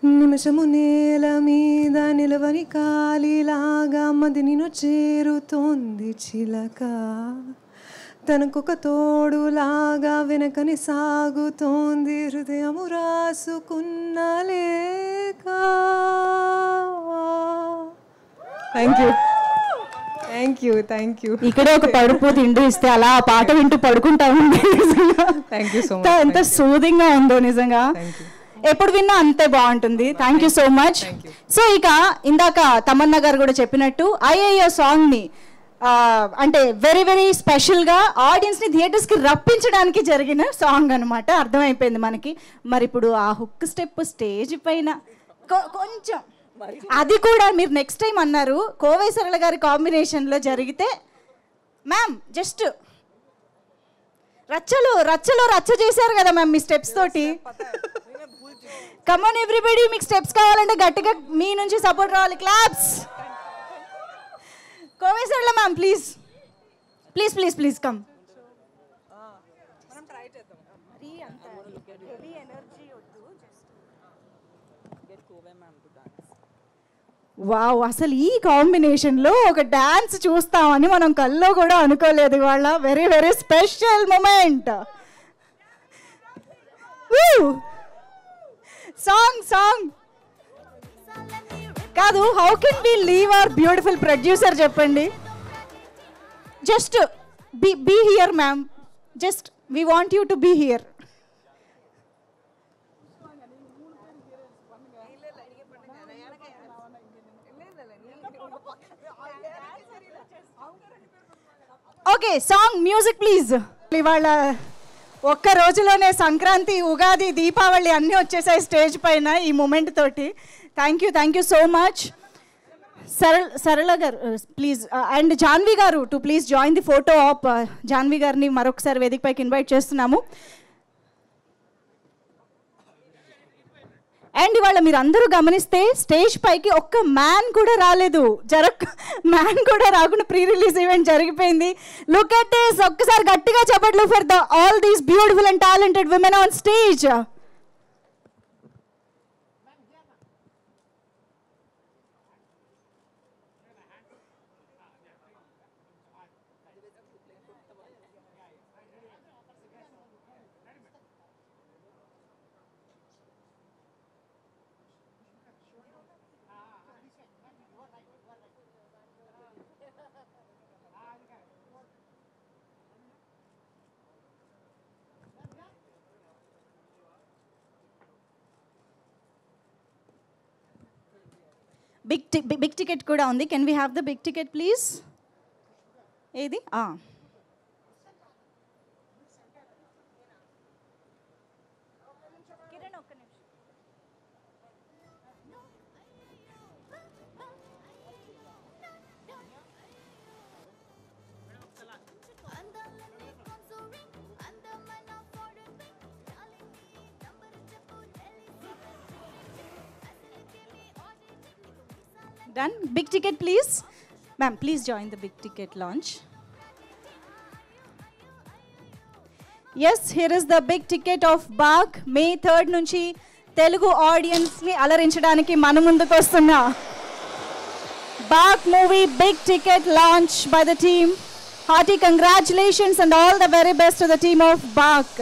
నిమిషము నేల మీద నిలవని కాలిలాగా మది నిన్ను చేరుతోంది చిలక తనకొక తోడులాగా వెనకని సాగుతోంది హృదయము రాసుకున్న లేక. Thank you. ఇక్కడే ఒక పడుపు తిండి ఇస్తే అలా ఆ పాట వింటూ పడుకుంటాము. Thank you so much. ఎంత సూదింగ్ గా ఉందో నిజంగా. ఎప్పుడు విన్నా అంతే బాగుంటుంది. Thank you so much. So ఇక ఇందాక తమన్నా గారు కూడా చెప్పినట్టు అయ్యయ్యో సాంగ్ ని అంటే వెరీ వెరీ స్పెషల్ గా ఆడియన్స్ ని థియేటర్స్ కి రప్పించడానికి జరిగిన సాంగ్ అనమాట. అర్థమైపోయింది మనకి. మరి ఇప్పుడు ఆ హుక్ స్టెప్ స్టేజ్ పైన కొంచెం అది కూడా మీరు నెక్స్ట్ టైం అన్నారు కోవై సరళ గారి కాంబినేషన్లో జరిగితే మ్యామ్ జస్ట్ రచ్చ చేశారు కదా మ్యామ్ మీ స్టెప్స్ తోటి. కమాన్ ఎవ్రీబడి, మీకు స్టెప్స్ కావాలంటే గట్టిగా మీ నుంచి సపోర్ట్ రావాలి. క్లాప్స్. కోవై సరళ ma'am please please please please come. Wow, అసలు ఈ కాంబినేషన్లో ఒక డాన్స్ చూస్తామని మనం కల్లో కూడా అనుకోలేదు. ఇవాళ very very special moment. Song కాదు, how can we leave our beautiful producer చెప్పండి. Just be here ma'am, just we want you to be here. Okay, song music please. ఇవాళ ఒక్క రోజులోనే సంక్రాంతి, ఉగాది, దీపావళి అన్నీ వచ్చేసాయి స్టేజ్ పైన ఈ మూమెంట్ తోటి. Thank you so much. Sarala గారు ప్లీజ్ అండ్ జాన్వి గారు to please join the photo op. Janhvi గారిని మరొకసారి వేదిక పైకి ఇన్వైట్ చేస్తున్నాము. అండ్ ఇవాళ మీరు అందరూ గమనిస్తే స్టేజ్ పైకి ఒక్క మ్యాన్ కూడా రాలేదు. మ్యాన్ కూడా రాకుండా ప్రీ రిలీజ్ ఈవెంట్ జరిగిపోయింది. Look at this. ఒక్కసారి గట్టిగా చెప్పట్లు for the all these beautiful and talented women on stage. Big ticket కూడా ఉంది. Can we have the big ticket please? ఏది? Done. Big ticket please. Ma'am, please join the big ticket launch. Yes, here is the big ticket of Baag. May 3rd నుంచి Telugu audience ని అలరించడానికి మన ముందుకు వస్తున్న Baag movie big ticket launch by the team. Hearty congratulations and all the very best to the team of Baag.